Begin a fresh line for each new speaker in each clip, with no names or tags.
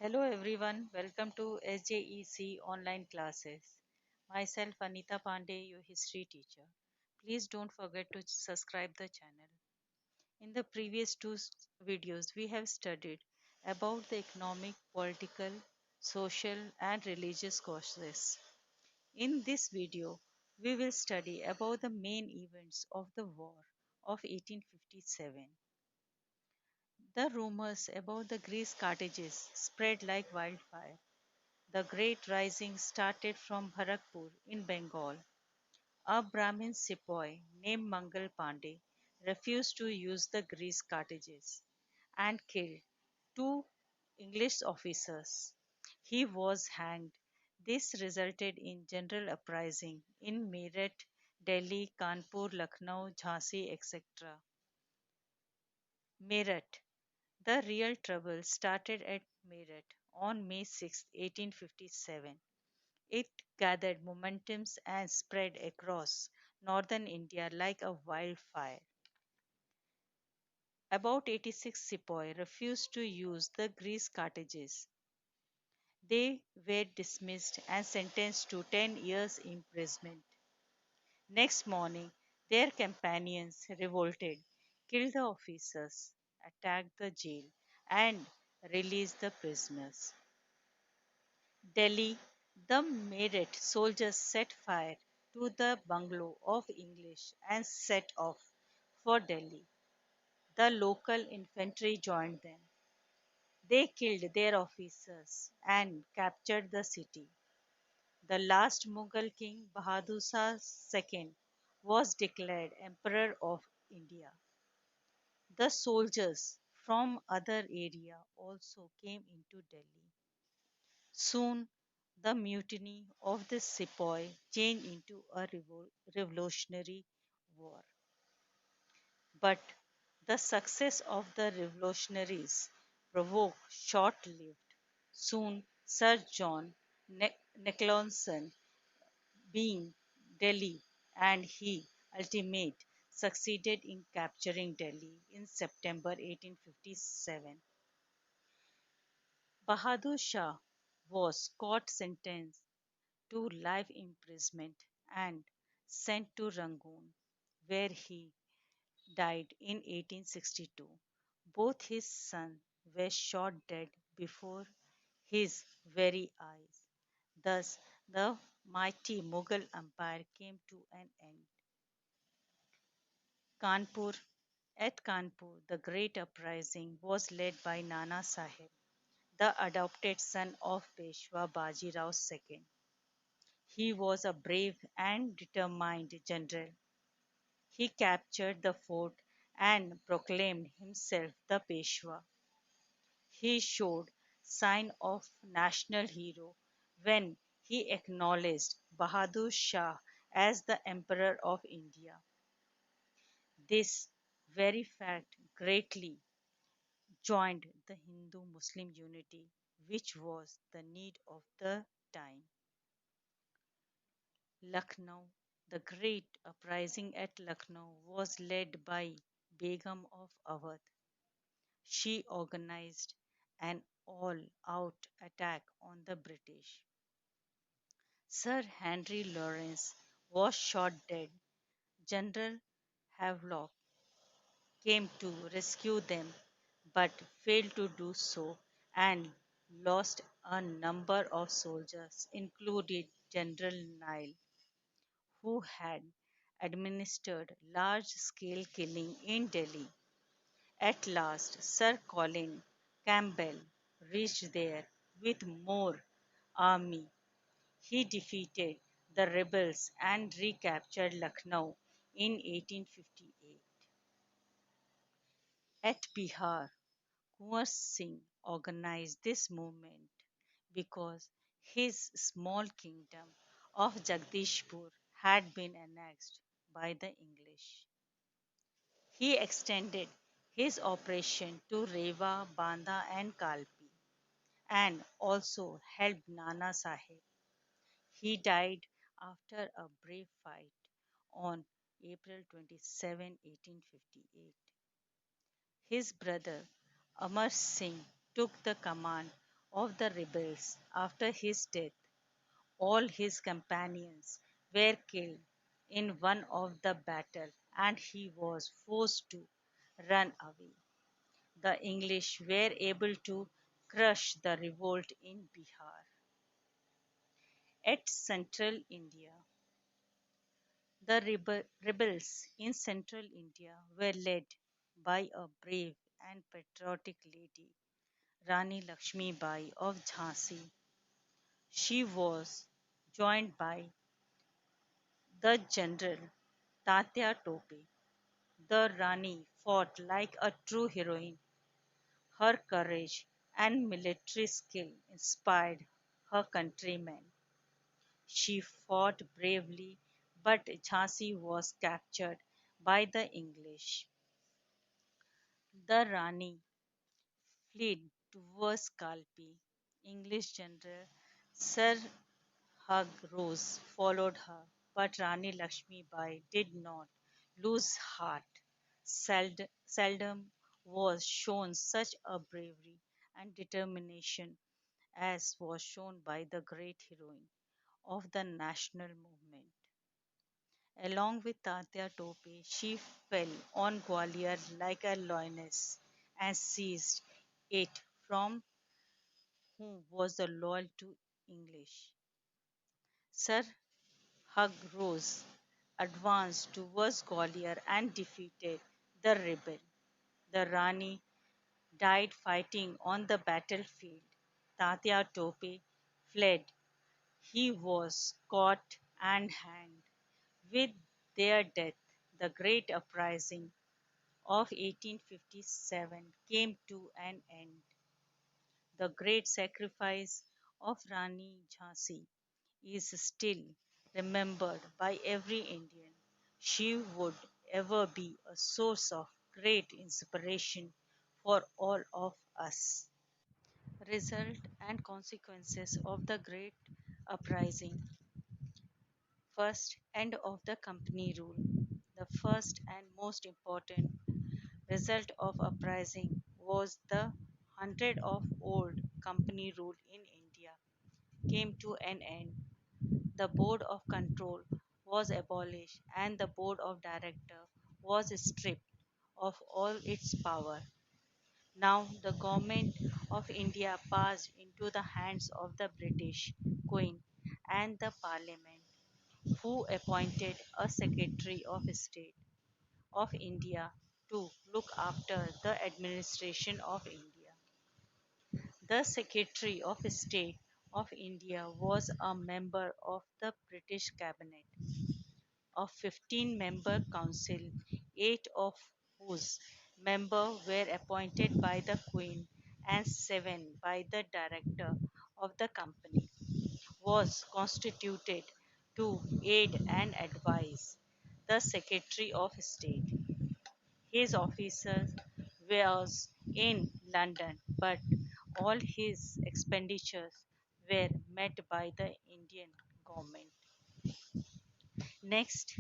Hello everyone, welcome to SJEC online classes. Myself Anita Pandey, your history teacher. Please don't forget to subscribe the channel. In the previous videos, we have studied about the economic, political, social and religious causes. In this video, we will study about the main events of the war of 1857. The rumors about the Greece Carthages spread like wildfire. The Great Rising started from Bharakpur in Bengal. A Brahmin sepoy named Mangal Pandey refused to use the Greece cartridges and killed two English officers. He was hanged. This resulted in general uprising in Meerut, Delhi, Kanpur, Lucknow, Jhansi, etc. Meerut. The real trouble started at Meerut on May 6, 1857. It gathered momentum and spread across northern India like a wildfire. About 86 sepoy refused to use the grease cartridges. They were dismissed and sentenced to 10 years imprisonment. Next morning, their companions revolted, killed the officers, attacked the jail, and released the prisoners. Delhi, the Meerut soldiers set fire to the bungalow of English and set off for Delhi. The local infantry joined them. They killed their officers and captured the city. The last Mughal king, Bahadur Shah II, was declared Emperor of India. The soldiers from other area also came into Delhi. Soon, the mutiny of the sepoy changed into a revolutionary war. But the success of the revolutionaries provoked short-lived. Soon, Sir John Nicholson being Delhi, and he ultimately succeeded in capturing Delhi in September 1857. Bahadur Shah was court sentenced to life imprisonment and sent to Rangoon, where he died in 1862. Both his sons were shot dead before his very eyes. Thus, the mighty Mughal Empire came to an end. Kanpur. At Kanpur, the great uprising was led by Nana Sahib, the adopted son of Peshwa Baji Rao II. He was a brave and determined general. He captured the fort and proclaimed himself the Peshwa. He showed sign of national hero when he acknowledged Bahadur Shah as the Emperor of India. This very fact greatly joined the Hindu Muslim unity, which was the need of the time. Lucknow. The great uprising at Lucknow was led by Begum of Awadh. She organized an all out attack on the British. Sir Henry Lawrence was shot dead. General Havelock came to rescue them but failed to do so and lost a number of soldiers, including General Nile, who had administered large scale killing in Delhi. At last, Sir Colin Campbell reached there with more army. He defeated the rebels and recaptured Lucknow in 1858. At Bihar, Kunwar Singh organized this movement because his small kingdom of Jagdishpur had been annexed by the English. He extended his operation to Rewa, Banda, and Kalpi, and also helped Nana Sahib. He died after a brave fight on April 27, 1858. His brother Amar Singh took the command of the rebels. After his death, all his companions were killed in one of the battle and he was forced to run away. The English were able to crush the revolt in Bihar. At central India, the rebels in central India were led by a brave and patriotic lady, Rani Lakshmi Bai of Jhansi. She was joined by the general Tatya Tope. The Rani fought like a true heroine. Her courage and military skill inspired her countrymen. She fought bravely, but Jhansi was captured by the English. The Rani fled towards Kalpi. English General Sir Hugh Rose followed her, but Rani Lakshmi Bai did not lose heart. Seldom was shown such a bravery and determination as was shown by the great heroine of the national movement. Along with Tatya Tope, she fell on Gwalior like a lioness and seized it from who was loyal to English. Sir Hugh Rose advanced towards Gwalior and defeated the rebel. The Rani died fighting on the battlefield. Tatya Tope fled. He was caught and hanged. With their death, the great uprising of 1857 came to an end. The great sacrifice of Rani Jhansi is still remembered by every Indian. She would ever be a source of great inspiration for all of us. Result and consequences of the Great Uprising. First, end of the company rule. The first and most important result of uprising was the hundred of old company rule in India came to an end. The board of control was abolished and the board of director was stripped of all its power. Now the government of India passed into the hands of the British Queen and the Parliament, who appointed a Secretary of State of India to look after the administration of India. The Secretary of State of India was a member of the British Cabinet, a 15-member council, 8 of whose members were appointed by the Queen and 7 by the director of the company, was constituted to aid and advise the Secretary of State. His offices was in London, but all his expenditures were met by the Indian government. Next,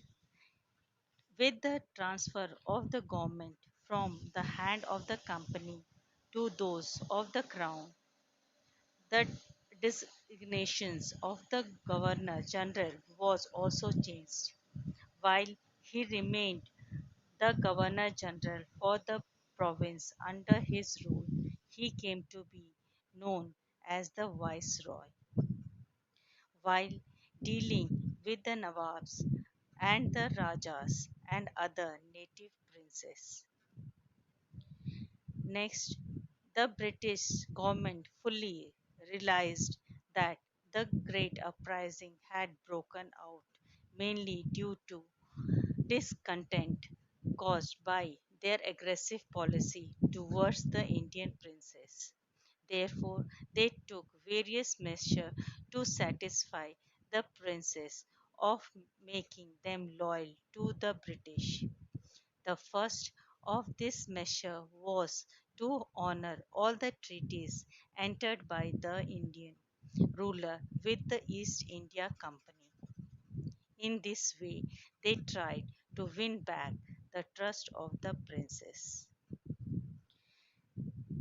with the transfer of the government from the hand of the company to those of the crown, the designations of the governor general was also changed. While he remained the governor general for the province under his rule, he came to be known as the viceroy. While dealing with the nawabs and the rajas and other native princes. Next, the British government fully realized that the Great Uprising had broken out mainly due to discontent caused by their aggressive policy towards the Indian princes. Therefore, they took various measures to satisfy the princes of making them loyal to the British. The first of this measure was to honor all the treaties entered by the Indian ruler with the East India Company. In this way, they tried to win back the trust of the princes.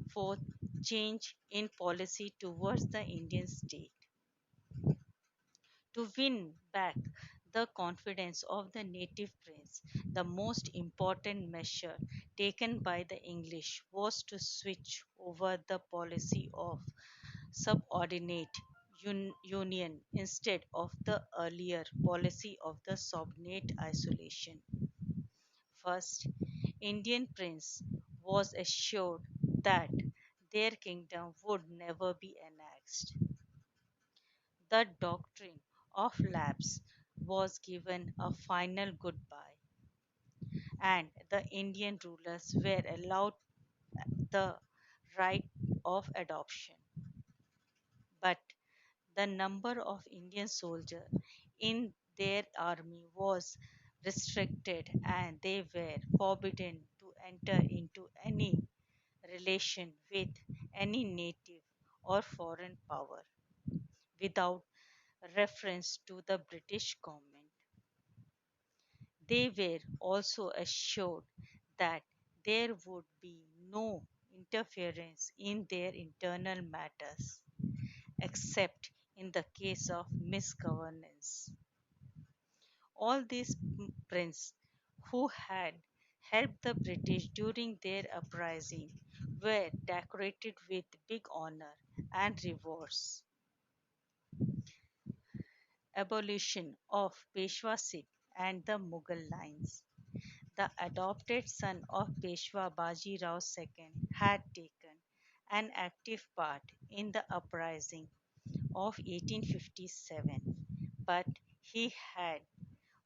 Fourth, change in policy towards the Indian state. To win back the confidence of the native prince, the most important measure taken by the English was to switch over the policy of subordinate union instead of the earlier policy of the subordinate isolation. First, Indian prince was assured that their kingdom would never be annexed. The doctrine of lapse was given a final goodbye, and the Indian rulers were allowed the right of adoption. But the number of Indian soldiers in their army was restricted and they were forbidden to enter into any relation with any native or foreign power without reference to the British government. They were also assured that there would be no interference in their internal matters except in the case of misgovernance. All these princes who had helped the British during their uprising were decorated with big honor and rewards. Abolition of Peshwaship and the Mughal lines. The adopted son of Peshwa Baji Rao II had taken an active part in the uprising of 1857, but he had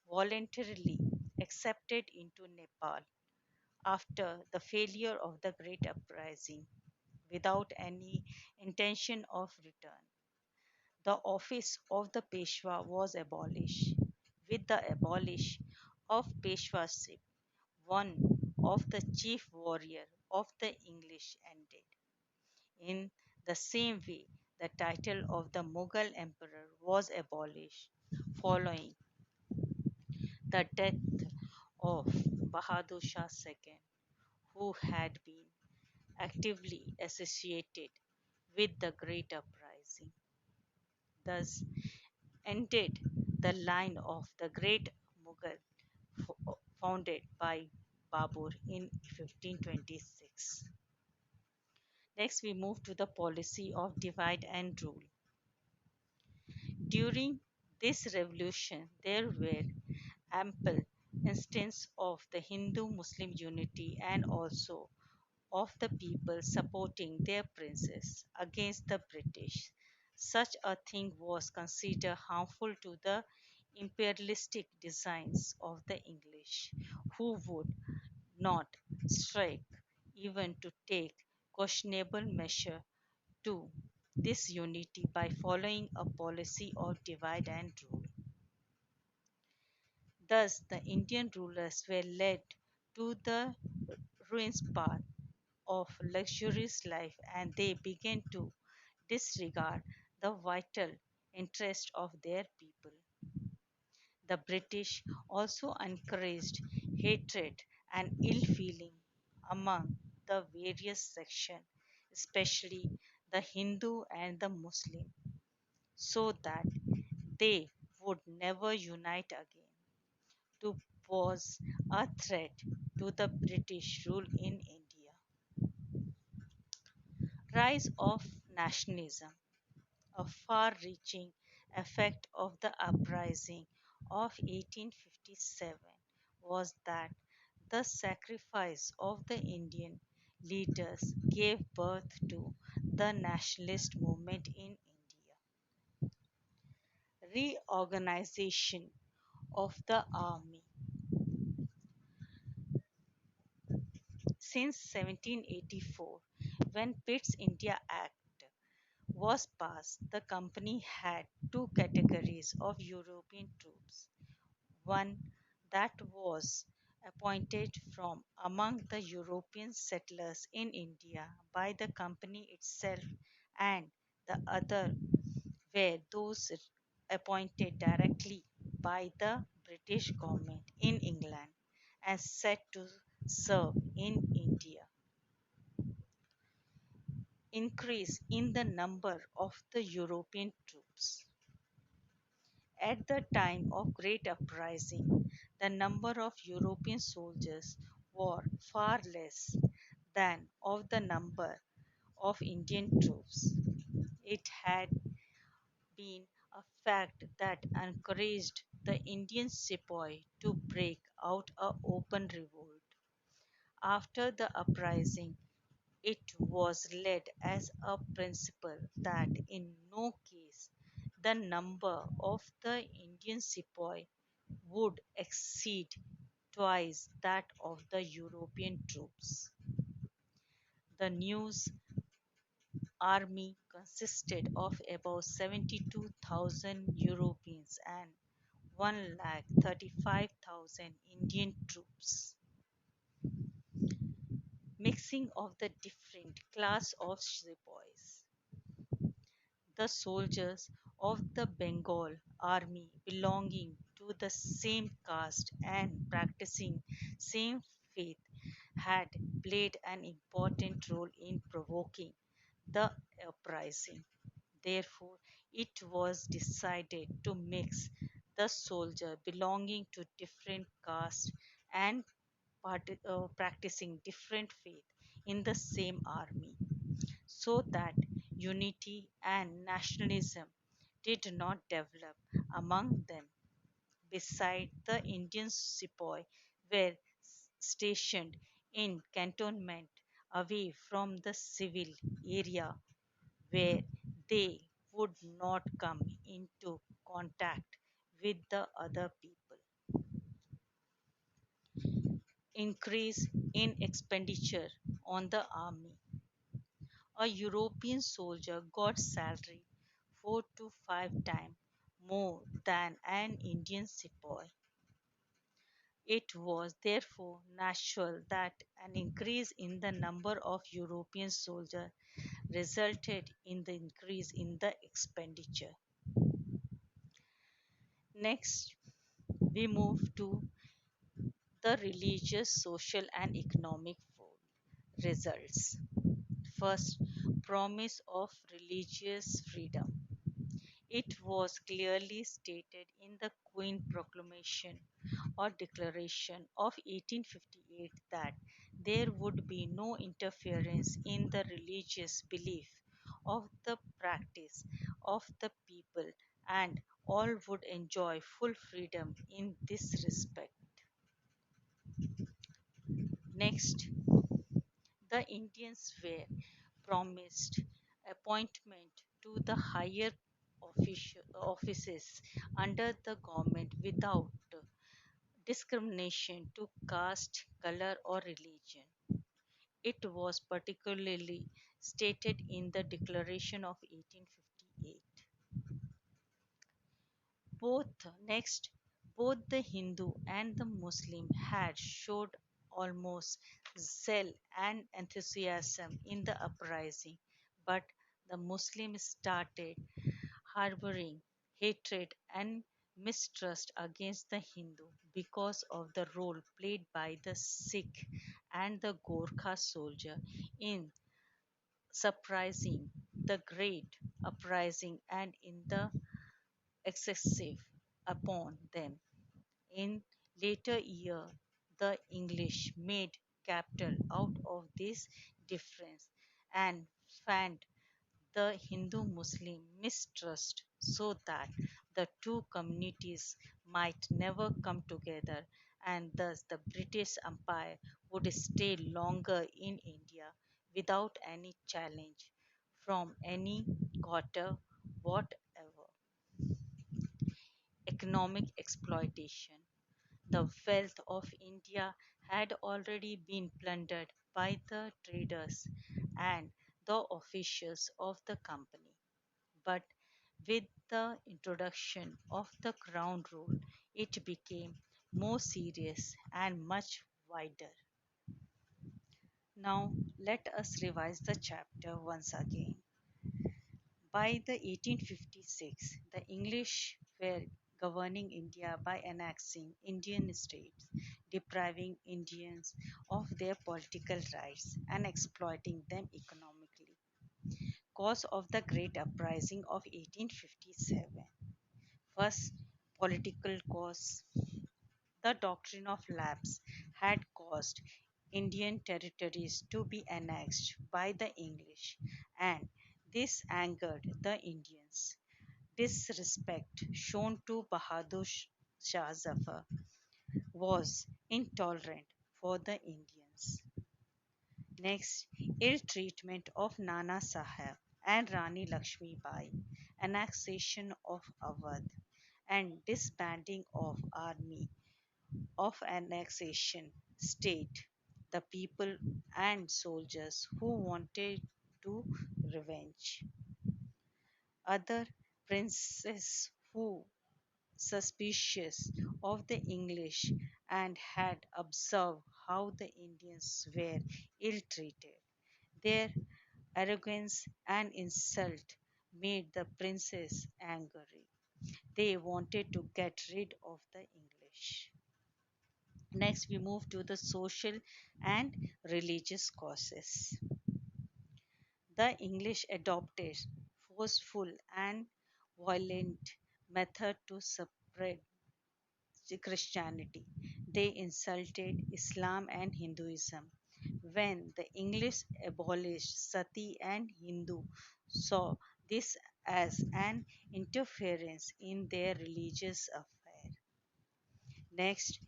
voluntarily accepted into Nepal after the failure of the Great Uprising without any intention of return. The office of the Peshwa was abolished. With the abolition of Peshwaship, one of the chief warrior of the English ended. In the same way, the title of the Mughal emperor was abolished following the death of Bahadur Shah II, who had been actively associated with the Great Uprising. Thus ended the line of the great Mughal founded by Babur in 1526. Next, we move to the policy of divide and rule. During this revolution, there were ample instances of the Hindu Muslim unity and also of the people supporting their princes against the British. Such a thing was considered harmful to the imperialistic designs of the English, who would not strike even to take questionable measure to this unity by following a policy of divide and rule. Thus, the Indian rulers were led to the ruinous path of luxurious life and they began to disregard the vital interest of their people. The British also encouraged hatred and ill feeling among the various sections, especially the Hindu and the Muslim, so that they would never unite again to pose a threat to the British rule in India. Rise of nationalism. A far reaching effect of the uprising of 1857 was that the sacrifice of the Indian leaders gave birth to the nationalist movement in India. Reorganization of the army. Since 1784, when Pitt's India Act was passed, the company had two categories of European troops. One that was appointed from among the European settlers in India by the company itself, and the other were those appointed directly by the British government in England and set to serve in India. Increase in the number of the European troops. At the time of Great Uprising, the number of European soldiers were far less than of the number of Indian troops. It had been a fact that encouraged the Indian sepoy to break out a open revolt. After the uprising, it was led as a principle that in no case the number of the Indian sepoy would exceed twice that of the European troops. The new army consisted of about 72,000 Europeans and 135,000 Indian troops, mixing of the different class of sepoys. The soldiers of the Bengal army belonging to the same caste and practicing same faith had played an important role in provoking the uprising. Therefore, it was decided to mix the soldier belonging to different castes and practicing different faith in the same army so that unity and nationalism did not develop among them. Besides, the Indian sepoy were stationed in cantonment away from the civil area where they would not come into contact with the other people. Increase in expenditure on the army. A European soldier got salary 4 to 5 times more than an Indian sepoy. It was therefore natural that an increase in the number of European soldiers resulted in the increase in the expenditure. Next, we move to the religious, social, and economic results. First, promise of religious freedom. It was clearly stated in the Queen Proclamation or Declaration of 1858 that there would be no interference in the religious belief of the practice of the people and all would enjoy full freedom in this respect. Next, the Indians were promised appointment to the higher offices under the government without discrimination to caste, color, or religion. It was particularly stated in the Declaration of 1858. Both next, both the Hindu and the Muslim had showed almost zeal and enthusiasm in the uprising, but the Muslims started harboring hatred and mistrust against the Hindu because of the role played by the Sikh and the Gorkha soldier in suppressing the great uprising and in the excessive upon them. In later years, the English made capital out of this difference and fanned the Hindu Muslim mistrust so that the two communities might never come together and thus the British Empire would stay longer in India without any challenge from any quarter whatever. Economic exploitation. The wealth of India had already been plundered by the traders and the officials of the company. But with the introduction of the crown rule, it became more serious and much wider. Now, let us revise the chapter once again. By the 1856, the English were governing India by annexing Indian states, depriving Indians of their political rights, and exploiting them economically. cause of the Great Uprising of 1857. First, political cause. The doctrine of lapse had caused Indian territories to be annexed by the English, and this angered the Indians. Disrespect shown to Bahadur Shah Zafar was intolerant for the Indians. Next, ill treatment of Nana Sahib and Rani Lakshmi Bai, annexation of Awadh, and disbanding of army of annexation state, the people and soldiers who wanted to revenge. Other princes who suspicious of the English and had observed how the Indians were ill treated. Their arrogance and insult made the princes angry. They wanted to get rid of the English. Next, we move to the social and religious causes. The English adopted forceful and violent method to spread Christianity. They insulted Islam and Hinduism. When the English abolished sati and Hindu saw this as an interference in their religious affair. Next,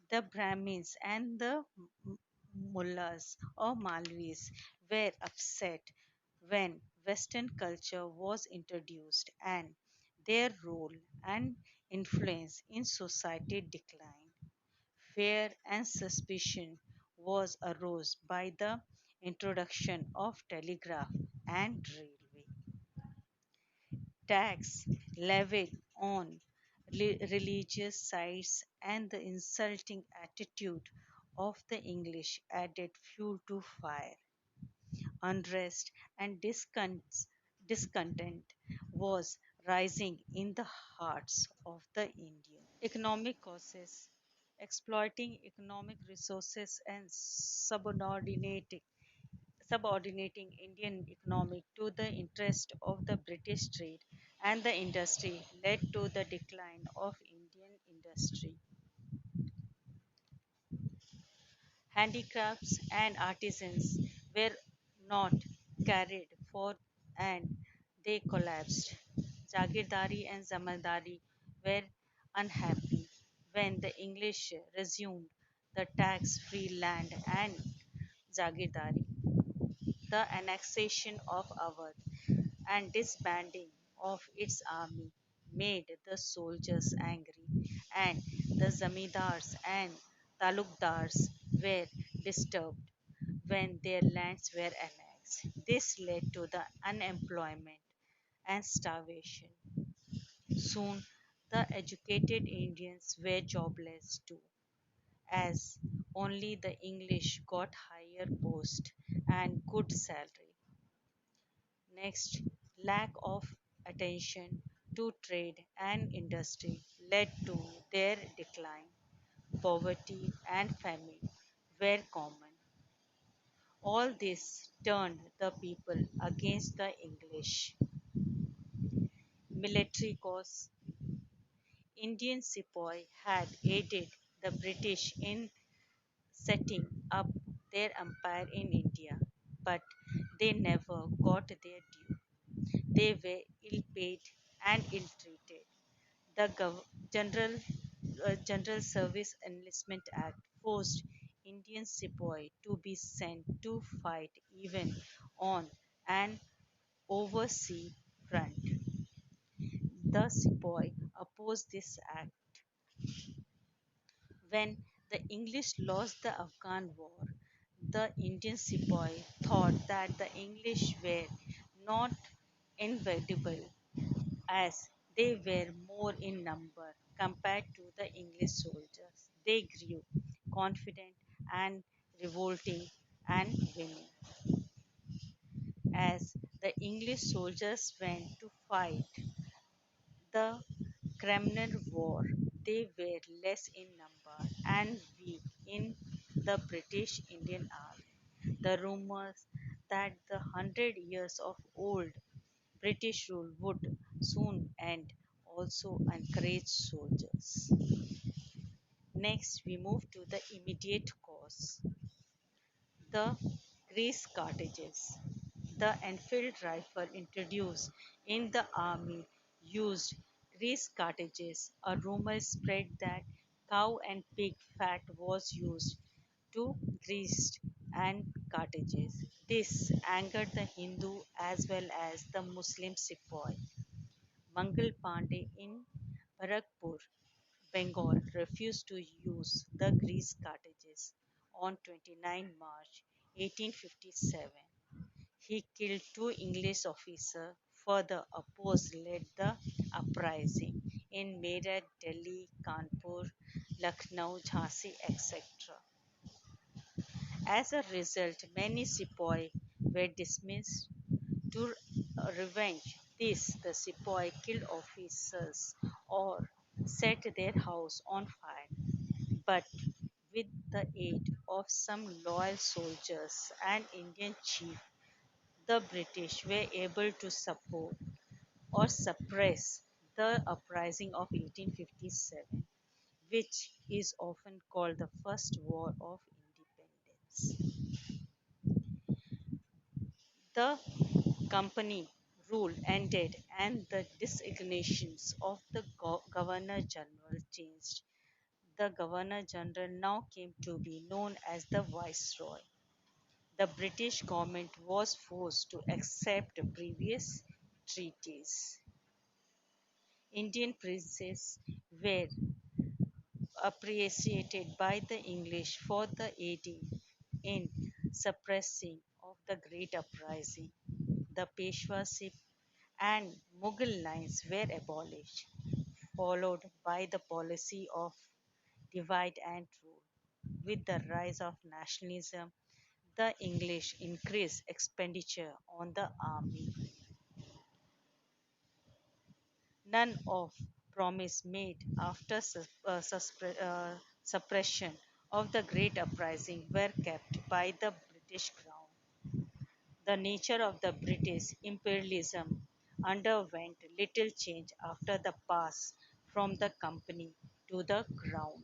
the Brahmins and the mullahs or Malvis were upset when Western culture was introduced and their role and influence in society declined. Fear and suspicion was arose by the introduction of telegraph and railway. Tax levied on religious sites and the insulting attitude of the English added fuel to fire. Unrest and discontent was rising in the hearts of the Indians. Economic causes exploiting economic resources and subordinating Indian economy to the interest of the British trade and the industry led to the decline of Indian industry. Handicrafts and artisans were not carried for and they collapsed. Jagirdari and Zamindari were unhappy when the English resumed the tax free land and Jagirdari. The annexation of Awadh and disbanding of its army made the soldiers angry, and the zamindars and talukdars were disturbed when their lands were annexed. This led to the unemployment and starvation. Soon, the educated Indians were jobless too, as only the English got higher post and good salary. Next, lack of attention to trade and industry led to their decline. Poverty and famine were common. All this turned the people against the English. Military cause. Indian sepoy had aided the British in setting up their empire in India, but they never got their due. They were ill paid and ill treated. The General Service Enlistment Act forced Indian sepoy to be sent to fight even on an overseas front. The sepoy opposed this act. When the English lost the Afghan War, the Indian sepoy thought that the English were not inevitable as they were more in number compared to the English soldiers. They grew confident and revolting and winning. As the English soldiers went to fight the Crimean War, they were less in number and weak in the British Indian Army. The rumors that the 100 years of old British rule would soon end, also encourage soldiers. Next, we move to the immediate cause, the grease cartridges. The Enfield rifle introduced in the army used grease cartridges. A rumor spread that cow and pig fat was used to grease and cartridges. This angered the Hindu as well as the Muslim sepoy. Mangal Pandey in Barakpur, Bengal refused to use the grease cartridges on 29 March 1857. He killed two English officers. Further opposed led the uprising in Meerut, Delhi, Kanpur, Lucknow, Jhansi, etc. As a result, many sepoy were dismissed to revenge this. The sepoy killed officers or set their house on fire. But with the aid of some loyal soldiers and Indian chief, the British were able to support or suppress the uprising of 1857, which is often called the First War of Independence. The company rule ended and the designations of the Governor General changed. The Governor General now came to be known as the Viceroy. The British government was forced to accept previous treaties. Indian princes were appreciated by the English for the aid in suppressing of the great uprising. The Peshwaship and Mughal lines were abolished, followed by the policy of divide and rule. With the rise of nationalism, the English increased expenditure on the army. None of promise made after suppression of the Great Uprising were kept by the British Crown. The nature of the British imperialism underwent little change after the pass from the company to the crown.